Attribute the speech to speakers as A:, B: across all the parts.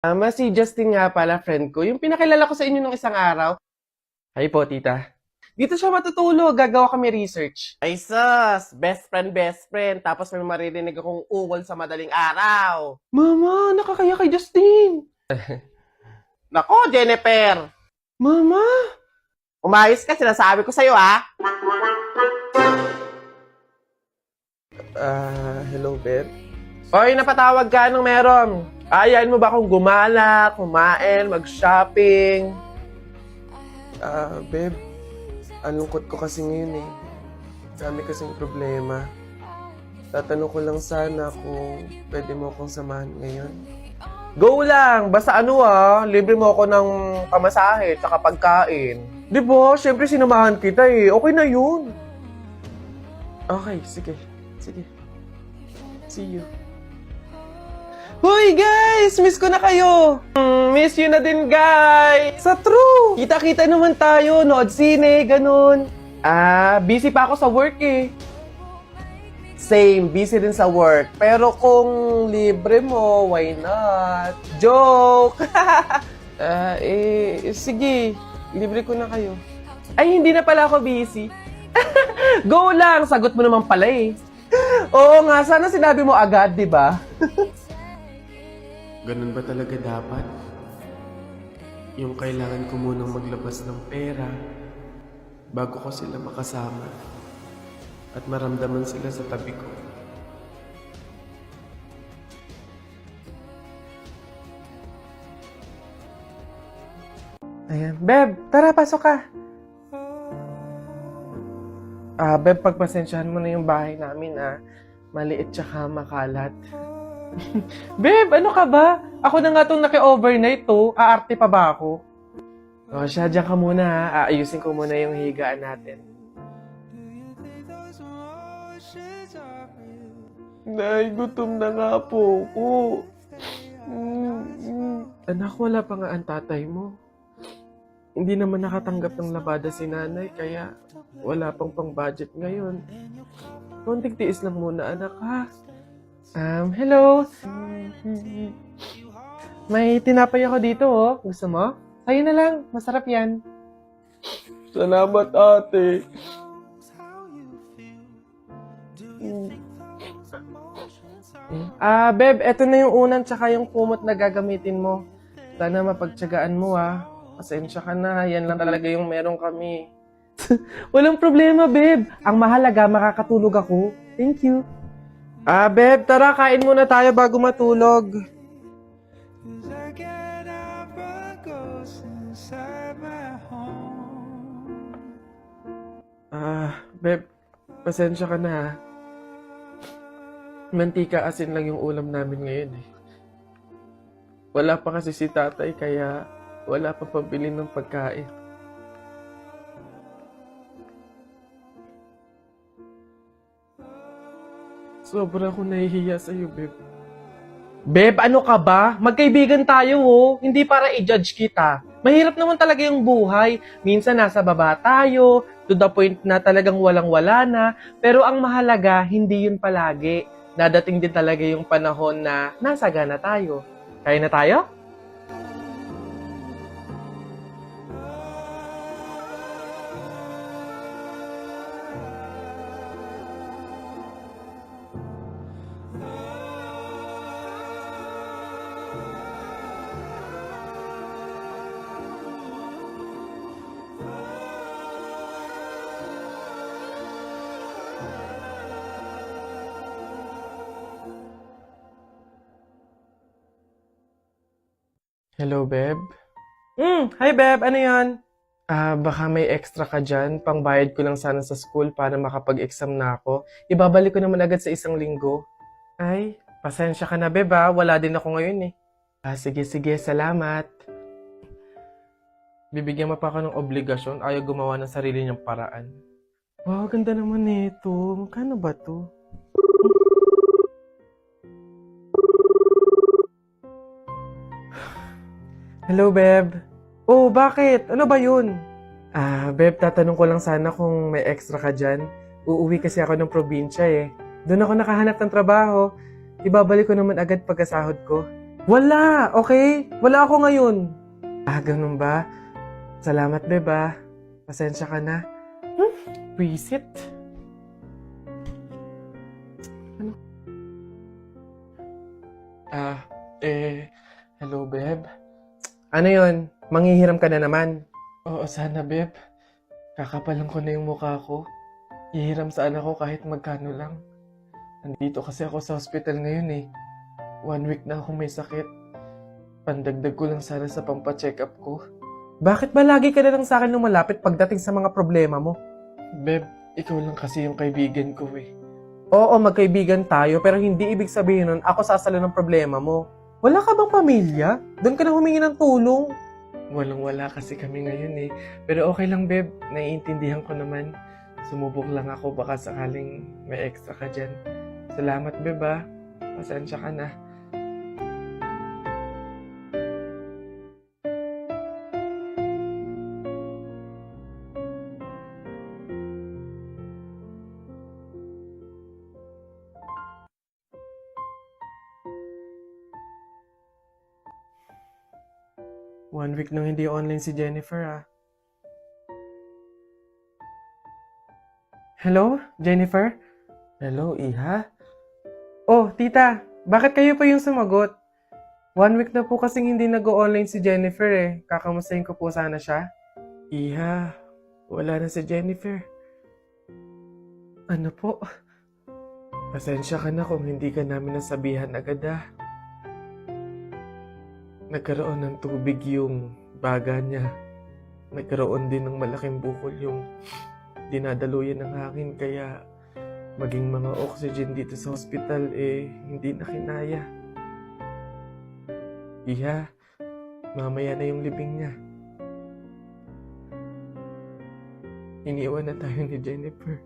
A: Si Justin nga pala, friend ko. Yung pinakilala ko sa inyo nung isang araw. Hi po, tita. Dito siya matutulog. Gagawa kami research. Ay, sus! Best friend, best friend. Tapos may maririnig akong ungol sa madaling araw. Mama, nakakaya kay Justin. Nako, Jennifer. Mama! Umayos ka, sinasabi ko sa'yo, ha? Hello, Beb. Oy, napatawag ka. Anong meron? Ayain mo ba akong gumala, kumain, mag-shopping? Beb, ang lungkot ko kasi ngayon eh. Dami kasing problema. Tatanong ko lang sana kung pwede mo akong samahan ngayon. Go lang! Basta libre mo ako ng pamasahe tsaka pagkain. Di ba? Siyempre sinamahan kita eh. Okay na yun. Okay, sige. Sige. See you. Hoy guys! Miss ko na kayo! Miss you na din guys! Sa true! Kita-kita naman tayo, nood sine, ganun. Busy pa ako sa work eh. Same, busy din sa work. Pero kung libre mo, why not? Joke! Sige. Libre ko na kayo. Ay, hindi na pala ako busy. Go lang! Sagot mo naman pala eh. Oo nga, sana sinabi mo agad, di ba? Ganun ba talaga dapat? Yung kailangan ko munang maglabas ng pera bago ko sila makasama at maramdaman sila sa tabi ko. Ayan. Beb, tara, pasok ka. Beb, pagpasensyahan mo na yung bahay namin, Maliit tsaka makalat. Beb, ano ka ba? Ako na nga itong naki-overnight to. Aarte pa ba ako? O siya, dyan ka muna ha. Aayusin ko muna yung higaan natin. Nay, gutom na nga po ako. Anak, wala pa nga ang tatay mo. Hindi naman nakatanggap ng labada si nanay, kaya wala pang pang-budget ngayon. Konting tiis lang muna, anak, ha? Hello? May tinapay ako dito, oh. Gusto mo? Sa'yo na lang. Masarap yan. Salamat, ate. Beb, eto na yung unan tsaka yung kumot na gagamitin mo. Sana mapagtyagaan mo, Pasensya ka na. Yan lang talaga yung meron kami. Walang problema, Beb. Ang mahalaga, makakatulog ako. Thank you. Beb, tara, kain muna tayo bago matulog. Beb, pasensya ka na, Mantika asin lang yung ulam namin ngayon eh. Wala pa kasi si tatay, kaya wala pa pambili ng pagkain. Sobra akong nahihiya sa'yo, Beb. Beb, ano ka ba? Magkaibigan tayo, Hindi para i-judge kita. Mahirap naman talaga yung buhay. Minsan nasa baba tayo, to the point na talagang walang-wala na. Pero ang mahalaga, hindi yun palagi. Dadating din talaga yung panahon na nasagana tayo. Kaya na tayo? Hello, Beb? Hi, Beb. Ano yan? Baka may extra ka dyan. Pangbayad ko lang sana sa school para makapag-exam na ako. Ibabalik ko naman agad sa 1 linggo. Ay, pasensya ka na, Beb, Wala din ako ngayon, eh. Sige. Salamat. Bibigyan mo pa ako ng obligasyon. Ayaw gumawa ng sarili niyang paraan. Wow, ganda naman nito. Magkano ba to? Hello, Beb. Oh, bakit? Ano ba yun? Beb, tatanong ko lang sana kung may extra ka dyan. Uuwi kasi ako ng probinsya eh. Doon ako nakahanap ng trabaho. Ibabalik ko naman agad pagkasahod ko. Wala, okay? Wala ako ngayon. Ah, ganun ba? Salamat, Beb, ah. Pasensya ka na. Visit? Ano? Hello, Beb. Ano yon? Manghihiram ka na naman? Oo, sana, Beb. Kakapalan ko na yung mukha ko. Hihiram sa anak ko kahit magkano lang. Nandito kasi ako sa hospital ngayon eh. 1 week na akong may sakit. Pandagdag ko lang sana sa pampacheck up ko. Bakit ba lagi ka na lang sa akin lumalapit pagdating sa mga problema mo? Beb, ikaw lang kasi yung kaibigan ko eh. Oo, magkaibigan tayo pero hindi ibig sabihin nun ako sasalo ng problema mo. Wala ka bang pamilya? Doon ka na humingi ng tulong. Walang-wala kasi kami ngayon eh. Pero okay lang, Beb. Naiintindihan ko naman. Sumubok lang ako baka sakaling may extra ka dyan. Salamat, Beb, ah. Pasensya ka na. One week nang hindi online si Jennifer, ah. Hello, Jennifer? Hello, Iha? Oh, tita, bakit kayo pa yung sumagot? 1 week na po kasing hindi nag-online si Jennifer eh. Kakamustahin ko po sana siya. Iha, wala na si Jennifer. Ano po? Pasensya ka na kung hindi ka namin nasabihan agad ah. Nagkaroon ng tubig yung baga niya. Nagkaroon din ng malaking bukol yung dinadaluyan ng hangin kaya maging mga oxygen dito sa hospital eh hindi na kinaya. Iha, mamaya na yung libing niya. Iniwan na tayo ni Jennifer.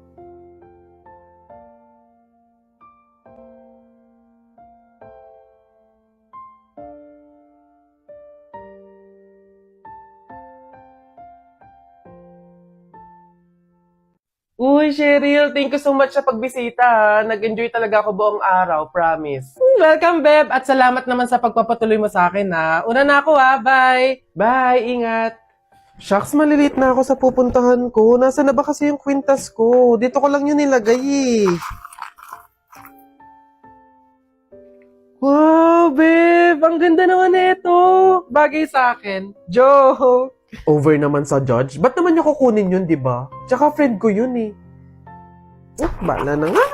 A: Uy, Cheryl, thank you so much sa pagbisita ha. Nag-enjoy talaga ako buong araw, promise. Welcome, Beb, at salamat naman sa pagpapatuloy mo sa akin ha. Una na ako ha, bye! Bye, ingat! Shucks, malilate na ako sa pupuntahan ko. Nasaan na ba kasi yung kwintas ko? Dito ko lang yun nilagay eh. Wow, babe! Ang ganda naman nito! Bagay sa akin. Joke! Over naman sa judge. Ba't naman niya kukunin yun, di ba? Tsaka friend ko yun eh. Bala na nga.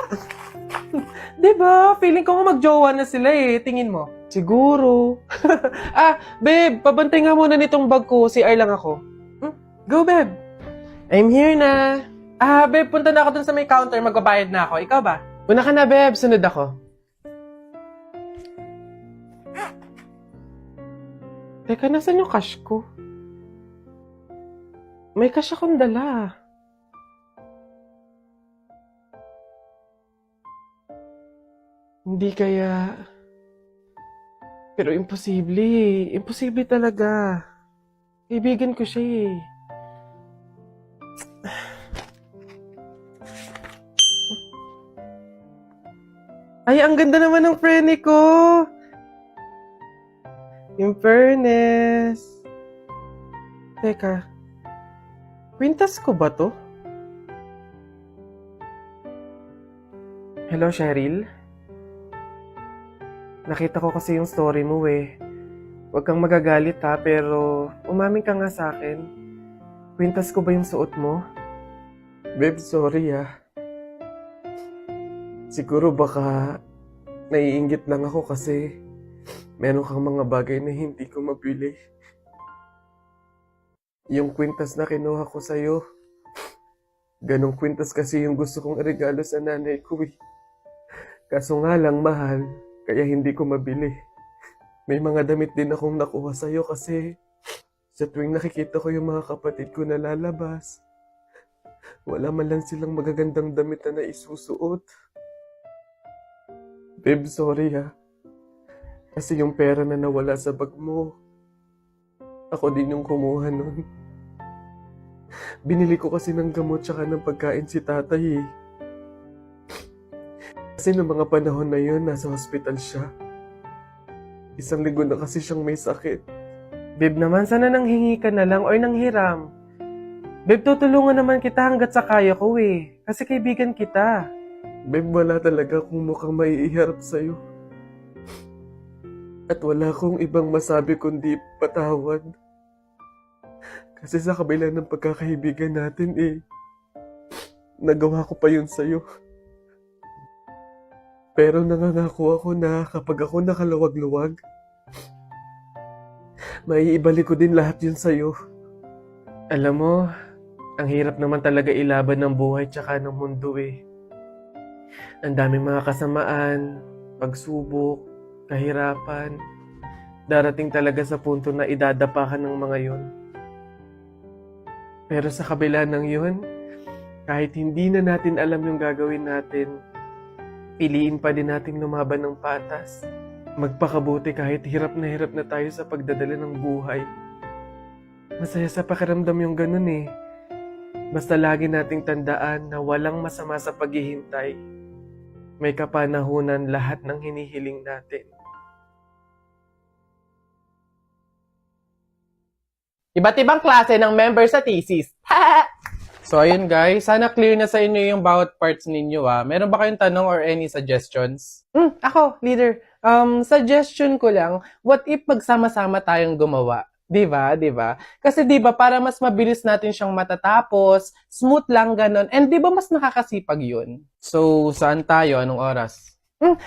A: Di ba? Feeling ko nga magjowa na sila eh. Tingin mo. Siguro. Babe, pabantay nga muna nitong bag ko. CR lang ako. Go, babe. I'm here na. Babe, punta na ako dun sa may counter. Magbabayad na ako. Ikaw ba? Una ka na, babe. Sunod ako. Teka, nasan yung cash ko? May cash akong dala. Hindi kaya... Pero imposible eh. Imposible talaga. Kaibigan ko siya eh. Ay, ang ganda naman ng prene ko! In fairness. Teka. Kwintas ko ba to? Hello, Cheryl? Nakita ko kasi yung story mo eh. Huwag kang magagalit ha, pero umamin ka nga sa akin. Kwintas ko ba yung suot mo? Babe, sorry ah. Siguro baka naiinggit lang ako kasi meron kang mga bagay na hindi ko mabili. Yung kwintas na kinuha ko sa'yo, ganong kwintas kasi yung gusto kong regalo sa nanay ko eh. Kaso nga lang mahal, kaya hindi ko mabili. May mga damit din akong nakuha sa'yo kasi sa tuwing nakikita ko yung mga kapatid ko na lalabas, wala man lang silang magagandang damit na naisusuot. Babe, sorry ha. Kasi yung pera na nawala sa bag mo, ako din yung kumuha nun. Binili ko kasi ng gamot tsaka ng pagkain si tatay eh. Kasi noong mga panahon na yun, nasa hospital siya. Isang linggo na kasi siyang may sakit. Babe naman, sana nanghingi ka na lang or nanghiram. Babe, tutulungan naman kita hanggat sa kaya ko eh. Kasi kaibigan kita. Babe, wala talaga akong mukhang maiiharap sa'yo. At wala akong ibang masabi kundi patawad. Kasi sa kabila ng pagkakaibigan natin nagawa ko pa yun sa'yo. Pero nangangako ako na kapag ako nakaluwag-luwag, maiibalik ko din lahat yun sa'yo. Alam mo, ang hirap naman talaga ilaban ng buhay tsaka ng mundo eh. Ang daming mga kasamaan, pagsubok, kahirapan. Darating talaga sa punto na idadapa ka ng mga yun. Pero sa kabila ng yun, kahit hindi na natin alam yung gagawin natin, piliin pa din natin lumaban ng patas. Magpakabuti kahit hirap na tayo sa pagdadala ng buhay. Masaya sa pakiramdam yung ganun eh. Basta lagi nating tandaan na walang masama sa paghihintay. May kapanahunan lahat ng hinihiling natin.
B: Iba't ibang klase ng member sa thesis. So, ayun guys. Sana clear na sa inyo yung bawat parts ninyo Meron ba kayong tanong or any suggestions? Ako, leader. Suggestion ko lang, what if magsama-sama tayong gumawa? Diba? Kasi diba, para mas mabilis natin siyang matatapos, smooth lang ganon, and diba mas nakakasipag yun? So, saan tayo? Anong oras?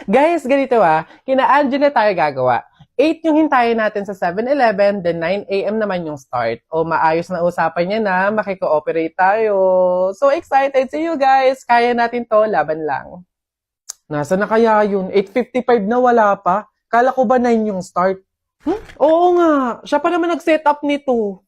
B: Guys, ganito kina Angela tayo gagawa. 8 yung hintayin natin sa 7-Eleven, then 9 a.m. naman yung start. O maayos na usapan niya na, makiko-operate tayo. So excited! See you guys! Kaya natin to, laban lang. Nasa na kaya yun? 8:55 na wala pa? Kala ko ba 9 yung start? Oo nga, siya pa naman nag-set up nito.